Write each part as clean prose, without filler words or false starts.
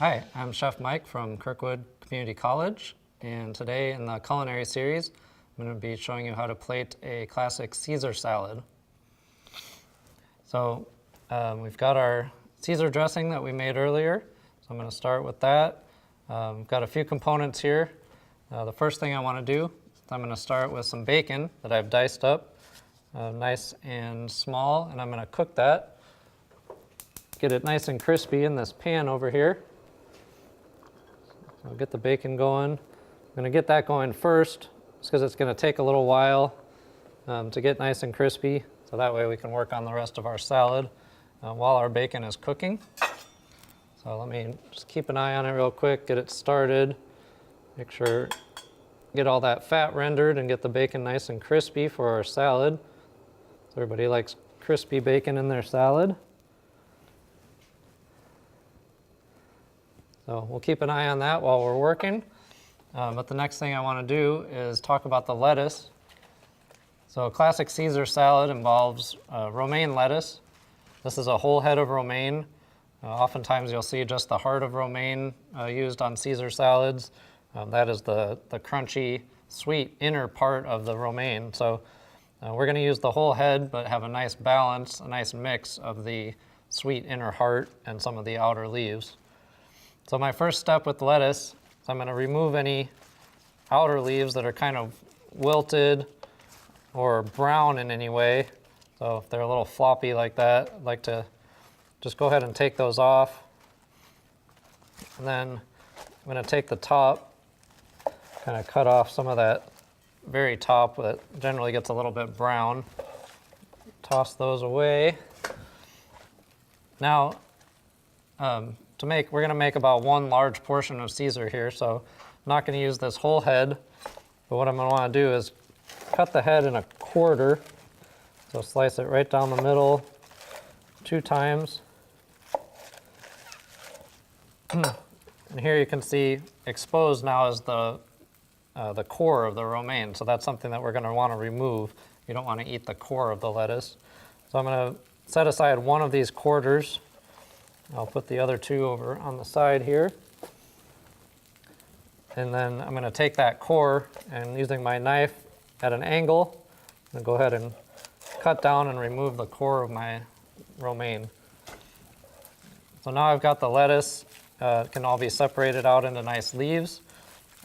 Hi, I'm Chef Mike from Kirkwood Community College, and today in the Culinary series, I'm going to be showing you how to plate a classic Caesar salad. So we've got our Caesar dressing that we made earlier, so I'm going to start with that. I've got a few components here. The first thing I want to do is I'm going to start with some bacon that I've diced up nice and small, and I'm going to cook that. Get it nice and crispy in this pan over here. I'll get the bacon going. I'm going to get that going first, just because it's going to take a little while to get nice and crispy. So that way we can work on the rest of our salad while our bacon is cooking. So let me just keep an eye on it real quick, get it started. Make sure, get all that fat rendered and get the bacon nice and crispy for our salad. So everybody likes crispy bacon in their salad. So we'll keep an eye on that while we're working. But the next thing I want to do is talk about the lettuce. So a classic Caesar salad involves romaine lettuce. This is a whole head of romaine. Oftentimes you'll see just the heart of romaine used on Caesar salads. That is the crunchy, sweet inner part of the romaine. So we're going to use the whole head, but have a nice balance, a nice mix of the sweet inner heart and some of the outer leaves. So my first step with lettuce is I'm going to remove any outer leaves that are kind of wilted or brown in any way. So if they're a little floppy like that, I'd like to just go ahead and take those off. And then I'm going to take the top, kind of cut off some of that very top that generally gets a little bit brown. Toss those away. Now, we're going to make about one large portion of Caesar here, so I'm not going to use this whole head, but what I'm going to want to do is cut the head in a quarter. So slice it right down the middle 2 times. And here you can see exposed now is the core of the romaine, so that's something that we're going to want to remove. You don't want to eat the core of the lettuce. So I'm going to set aside one of these quarters. I'll put the other 2 over on the side here. And then I'm going to take that core and using my knife at an angle, I'm going to go ahead and cut down and remove the core of my romaine. So now I've got the lettuce. It can all be separated out into nice leaves.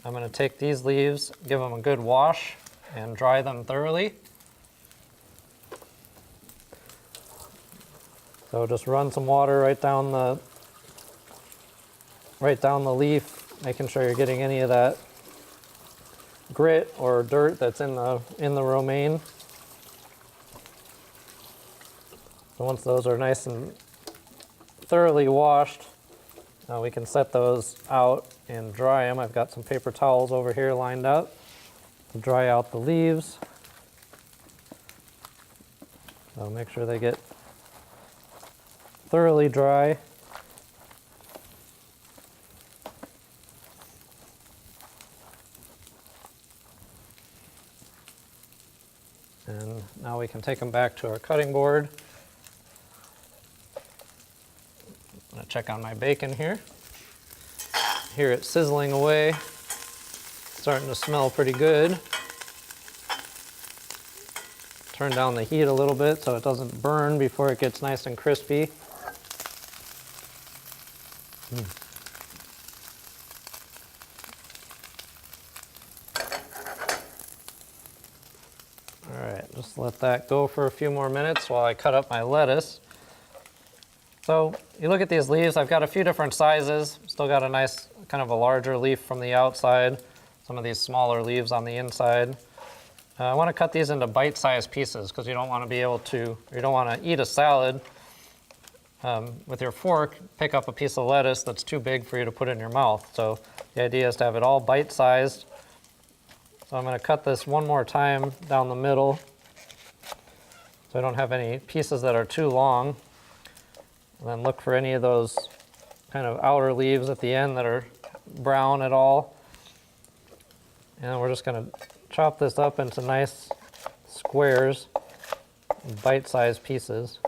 I'm going to take these leaves, give them a good wash, and dry them thoroughly. So just run some water right down the leaf, making sure you're getting any of that grit or dirt that's in the romaine. So once those are nice and thoroughly washed, we can set those out and dry them. I've got some paper towels over here lined up to dry out the leaves. So make sure they get thoroughly dry. And now we can take them back to our cutting board. I'm going to check on my bacon here. Hear it sizzling away. Starting to smell pretty good. Turn down the heat a little bit so it doesn't burn before it gets nice and crispy. All right, just let that go for a few more minutes while I cut up my lettuce. So you look at these leaves, I've got a few different sizes. Still got a nice, kind of a larger leaf from the outside. Some of these smaller leaves on the inside. I want to cut these into bite-sized pieces because you don't want to eat a salad with your fork, pick up a piece of lettuce that's too big for you to put in your mouth. So the idea is to have it all bite-sized. So I'm going to cut this one more time down the middle so I don't have any pieces that are too long. And then look for any of those kind of outer leaves at the end that are brown at all. And we're just going to chop this up into nice squares, bite-sized pieces.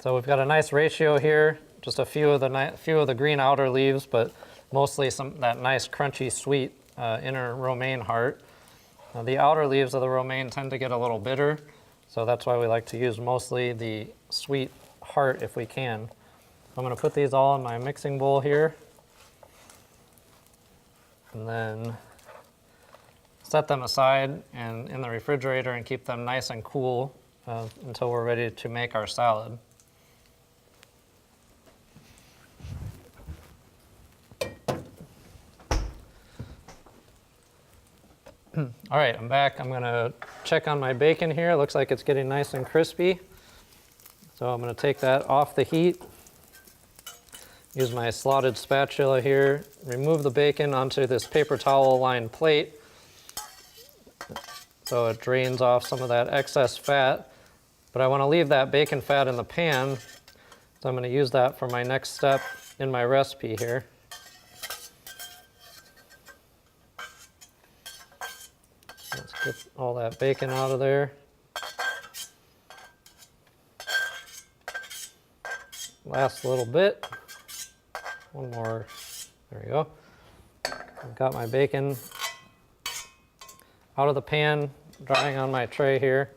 So we've got a nice ratio here, just a few of the green outer leaves, but mostly that nice crunchy sweet inner romaine heart. The outer leaves of the romaine tend to get a little bitter, so that's why we like to use mostly the sweet heart if we can. I'm going to put these all in my mixing bowl here, and then set them aside and in the refrigerator and keep them nice and cool until we're ready to make our salad. All right, I'm back. I'm going to check on my bacon here. It looks like it's getting nice and crispy. So I'm going to take that off the heat. Use my slotted spatula here. Remove the bacon onto this paper towel lined plate so it drains off some of that excess fat. But I want to leave that bacon fat in the pan, so I'm going to use that for my next step in my recipe here. Let's get all that bacon out of there. Last little bit. One more. There we go. I've got my bacon out of the pan, drying on my tray here.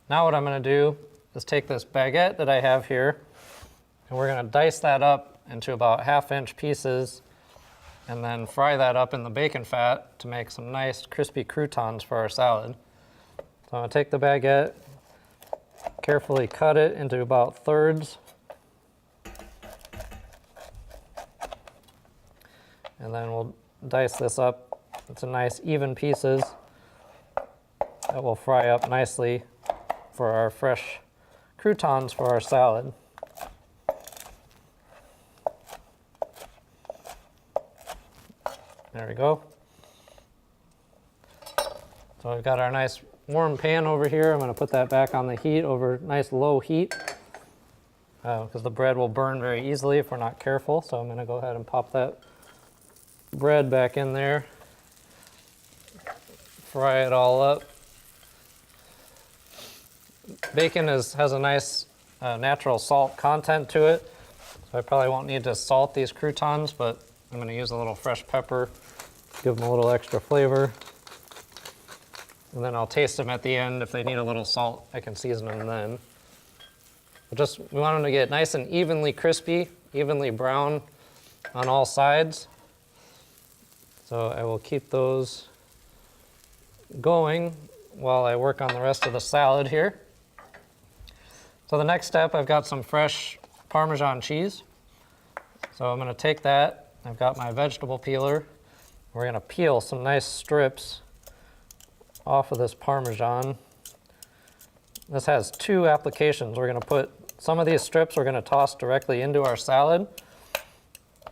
Now what I'm going to do is take this baguette that I have here, and we're going to dice that up into about 1/2-inch pieces, and then fry that up in the bacon fat to make some nice crispy croutons for our salad. So I'm going to take the baguette, carefully cut it into about thirds, and then we'll dice this up into nice even pieces that will fry up nicely for our fresh croutons for our salad. There we go. So we've got our nice warm pan over here. I'm going to put that back on the heat over nice low heat because the bread will burn very easily if we're not careful. So I'm going to go ahead and pop that bread back in there. Fry it all up. Bacon has a nice natural salt content to it, so I probably won't need to salt these croutons, but I'm going to use a little fresh pepper, give them a little extra flavor, and then I'll taste them at the end. If they need a little salt, I can season them then. But we want them to get nice and evenly crispy, evenly brown on all sides. So I will keep those going while I work on the rest of the salad here. So the next step, I've got some fresh Parmesan cheese. So I'm going to take that. I've got my vegetable peeler. We're going to peel some nice strips off of this Parmesan. This has 2 applications. We're going to put some of these strips, we're going to toss directly into our salad,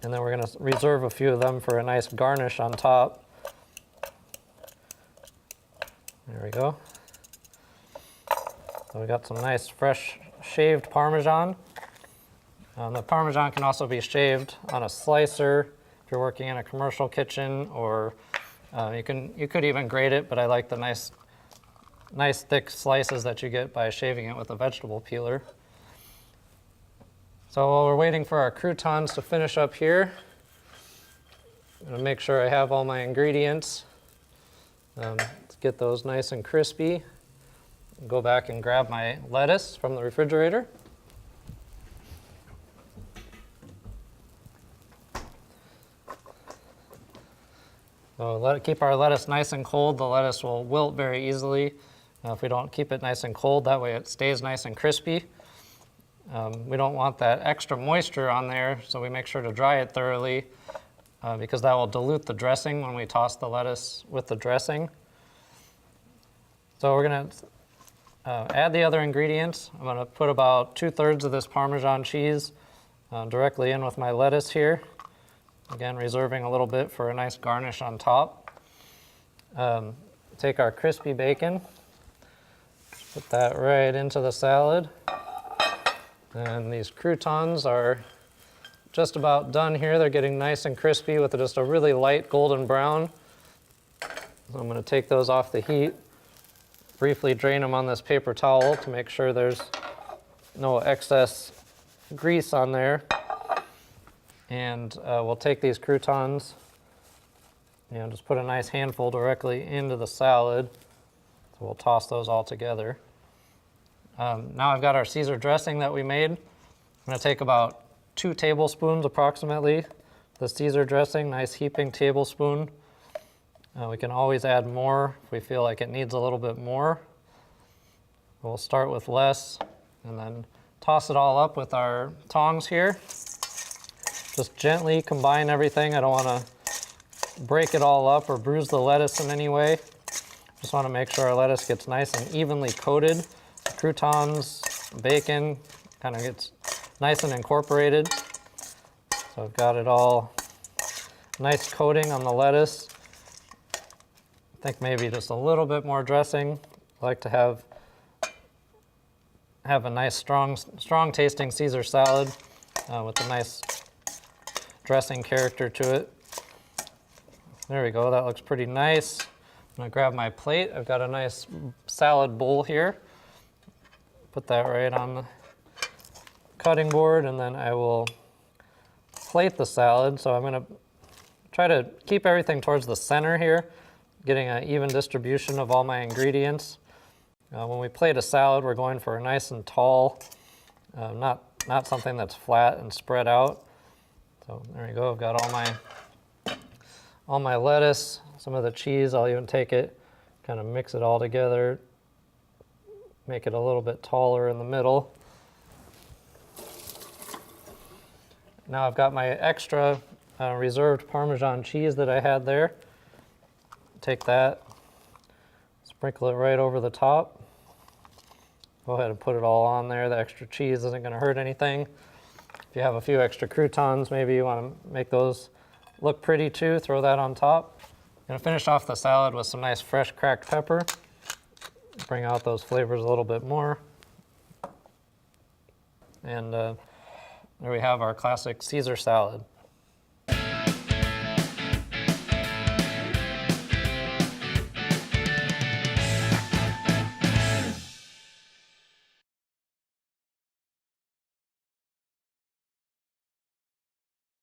and then we're going to reserve a few of them for a nice garnish on top. There we go. So we got some nice fresh shaved Parmesan. The Parmesan can also be shaved on a slicer if you're working in a commercial kitchen, or you could even grate it, but I like the nice thick slices that you get by shaving it with a vegetable peeler. So while we're waiting for our croutons to finish up here, I'm going to make sure I have all my ingredients. Let's get those nice and crispy. Go back and grab my lettuce from the refrigerator. So keep our lettuce nice and cold. The lettuce will wilt very easily if we don't keep it nice and cold. That way it stays nice and crispy. We don't want that extra moisture on there, so we make sure to dry it thoroughly because that will dilute the dressing when we toss the lettuce with the dressing. So we're going to add the other ingredients. I'm going to put about 2/3 of this Parmesan cheese directly in with my lettuce here. Again, reserving a little bit for a nice garnish on top. Take our crispy bacon, put that right into the salad. And these croutons are just about done here. They're getting nice and crispy with just a really light golden brown. So I'm going to take those off the heat, briefly drain them on this paper towel to make sure there's no excess grease on there. And we'll take these croutons, just put a nice handful directly into the salad. So we'll toss those all together. Now I've got our Caesar dressing that we made. I'm gonna take about 2 tablespoons approximately. The Caesar dressing, nice heaping tablespoon. We can always add more if we feel like it needs a little bit more. We'll start with less and then toss it all up with our tongs here. Just gently combine everything. I don't want to break it all up or bruise the lettuce in any way. Just want to make sure our lettuce gets nice and evenly coated. The croutons, bacon kind of gets nice and incorporated. So I've got it all nice coating on the lettuce. I think maybe just a little bit more dressing. I like to have a nice strong tasting Caesar salad with a nice dressing character to it. There we go, that looks pretty nice. I'm gonna grab my plate. I've got a nice salad bowl here. Put that right on the cutting board, and then I will plate the salad. So I'm gonna try to keep everything towards the center here, getting an even distribution of all my ingredients. When we plate a salad, we're going for a nice and tall, not something that's flat and spread out. So there you go, I've got all my lettuce, some of the cheese. I'll even take it, kind of mix it all together, make it a little bit taller in the middle. Now I've got my extra reserved Parmesan cheese that I had there. Take that, sprinkle it right over the top. Go ahead and put it all on there. The extra cheese isn't going to hurt anything. If you have a few extra croutons, maybe you want to make those look pretty too, throw that on top. I'm going to finish off the salad with some nice fresh cracked pepper. Bring out those flavors a little bit more. And there we have our classic Caesar salad.